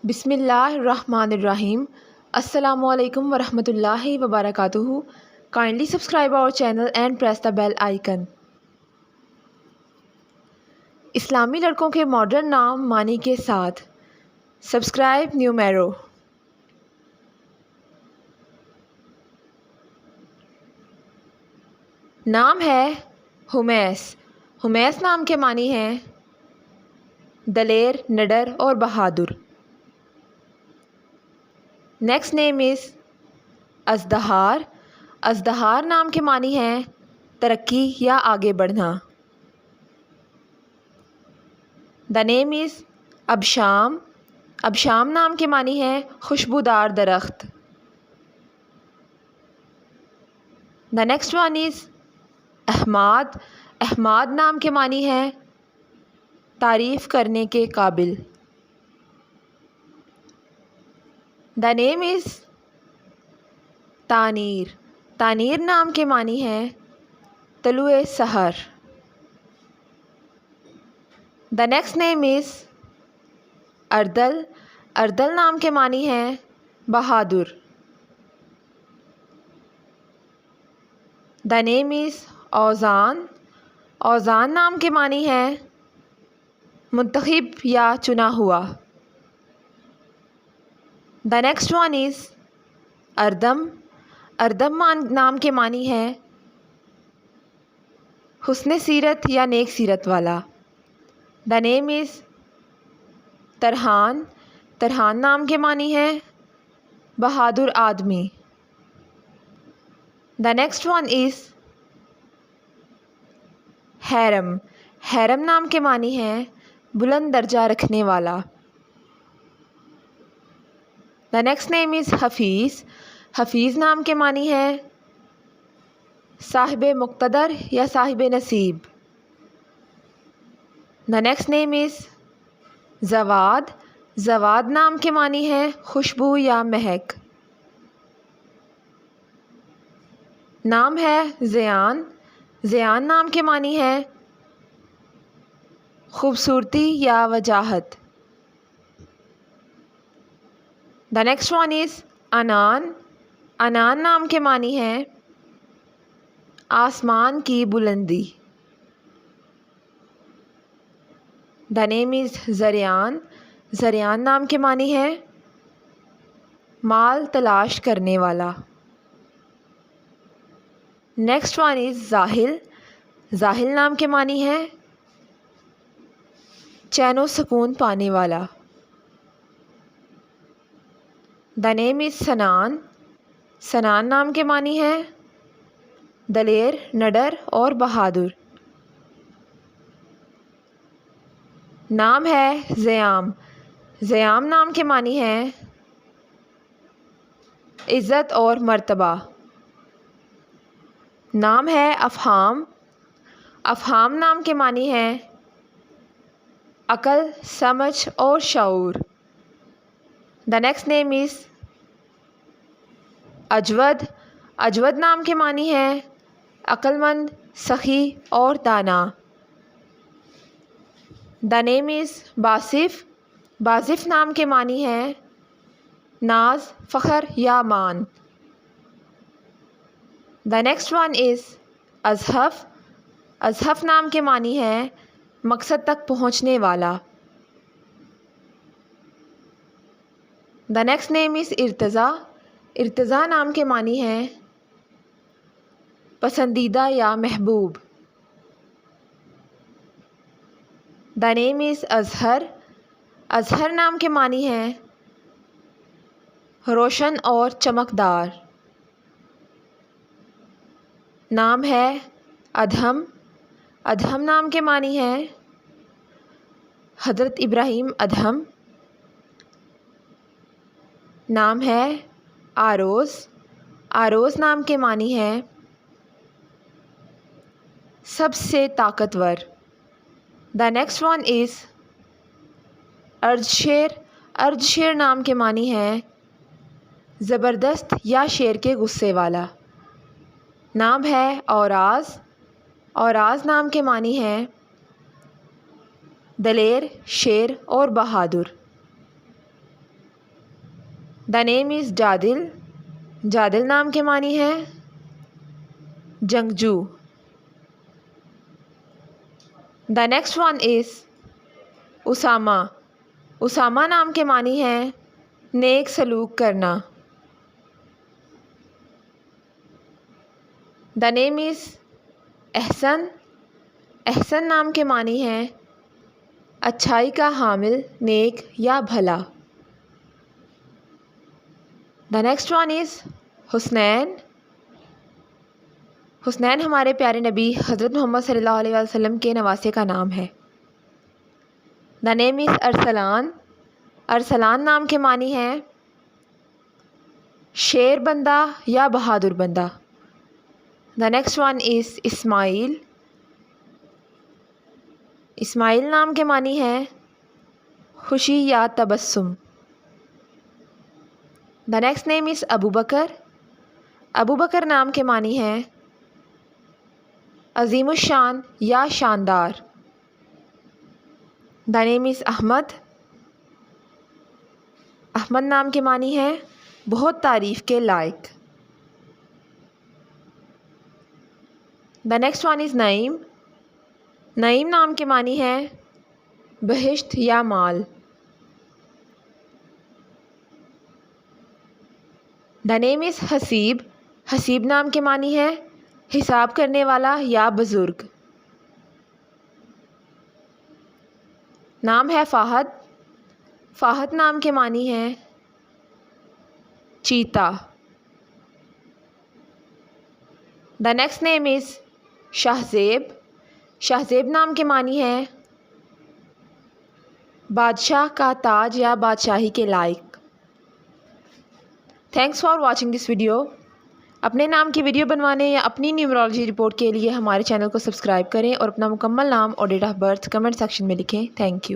بسم اللہ الرحمن الرحیم. السلام علیکم ورحمۃ اللہ وبرکاتہ. Kindly subscribe our channel and press the bell icon. اسلامی لڑکوں کے ماڈرن نام معنی کے ساتھ. سبسکرائب نیومیرو. نام ہے حمیس. حمیس نام کے معنی ہیں دلیر، نڈر اور بہادر. نیکسٹ نیم از ازدہار. ازدہار نام کے معنی ہیں ترقی یا آگے بڑھنا. دا نیم از ابشام. ابشام نام کے معنی ہیں خوشبودار درخت. دا نیکسٹ ون از احماد. احماد نام کے معنی ہیں تعریف کرنے کے قابل. دا نیم از تانیر. تانیر نام کے معنی ہیں طلوع سحر. دا نیکسٹ نیم از اردل. اردل نام کے معنی ہیں بہادر. دا نیم از اوزان. اوزان نام کے معنی ہیں منتخب یا چنا ہوا. دا نیکسٹ ون از اردم. اردم نام کے معنی ہیں حسن سیرت یا نیک سیرت والا. دا نیم از ترحان. ترحان نام کے معنی ہیں بہادر آدمی. دا نیکسٹ ون از حیرم. حیرم نام کے معنی ہیں بلند درجہ رکھنے والا. دا نیکسٹ نیم از حفیظ. حفیظ نام کے معنی ہیں صاحب مقتدر یا صاحب نصیب. دا نیکسٹ نیم از زواد. زواد نام کے معنی ہیں خوشبو یا مہک. نام ہے زیان. زیان نام کے معنی ہیں خوبصورتی یا وجاہت. The next one is Anan. Anan نام کے معنی ہیں آسمان کی بلندی. دا نیم از زریان. زریان نام کے معنی ہیں مال تلاش کرنے والا. نیکسٹ ون از زاہل. زاہل نام کے معنی ہیں چین و سکون پانے والا. دا نیم از سنان. سنان نام کے معنی ہیں دلیر، نڈر اور بہادر. نام ہے زیام. زیام نام کے معنی ہیں عزت اور مرتبہ. نام ہے افہام. افہام نام کے معنی ہیں عقل، سمجھ اور شعور. دا نیکسٹ نیم از اجود. اجود نام کے معنی ہیں عقل مند، سخی اور دانا. دا نیم از باصف. باصف نام کے معنی ہیں ناز، فخر یا مان. دا نیکسٹ ون از ازحف. ازحف نام کے معنی ہیں مقصد تک پہنچنے والا. دا نیکسٹ نیم از ارتضیٰ. ارتضیٰ نام کے معنی ہیں پسندیدہ یا محبوب. دا نیم از اظہر. اظہر نام کے معنی ہیں روشن اور چمکدار. نام ہے ادہم. ادہم نام کے معنی ہیں حضرت ابراہیم ادہم. نام ہے آروز. آروز نام کے معنی ہیں سب سے طاقتور. دا نیکسٹ ون از ارج شیر. ارج شیر نام کے معنی ہیں زبردست یا شیر کے غصے والا. نام ہے اوراز. اوراز نام کے معنی ہیں دلیر، شیر اور بہادر. دا نیم از جادل. جادل نام کے معنی ہے جنگجو. The next one is Osama. Osama نام کے معنی ہے نیک سلوک کرنا. دا نیم از احسن. احسن نام کے معنی ہے اچھائی کا حامل، نیک یا بھلا. دا نیکسٹ ون از حسنین. حسنین ہمارے پیارے نبی حضرت محمد صلی اللہ علیہ وسلم کے نواسے کا نام ہے. دا نیم از ارسلان. ارسلان نام کے معنی ہے شیر بندہ یا بہادر بندہ. دا نیکسٹ ون از اسماعیل. اسماعیل نام کے معنی ہے خوشی یا تبسم. دا نیکسٹ نیم از ابو بکر. ابو بکر نام کے معنی ہے عظیم الشان یا شاندار. دا نیم از احمد. احمد نام کے معنی ہے بہت تعریف کے لائق. دا نیکسٹ ون از نعیم. نعیم نام کے معنی ہے بہشت یا مال. دا نیم از حسیب. حسیب نام کے معنی ہے حساب کرنے والا یا بزرگ. نام ہے فاہد. فاہد نام کے معنی ہے چیتا. دا نیکسٹ نیم از شاہزیب. شاہزیب نام کے معنی ہے بادشاہ کا تاج یا بادشاہی کے لائق. Thanks for watching this video. اپنے نام کی ویڈیو بنوانے یا اپنی نیومرولوجی رپورٹ کے لیے ہمارے چینل کو سبسکرائب کریں اور اپنا مکمل نام اور date of birth comment section میں لکھیں. Thank you.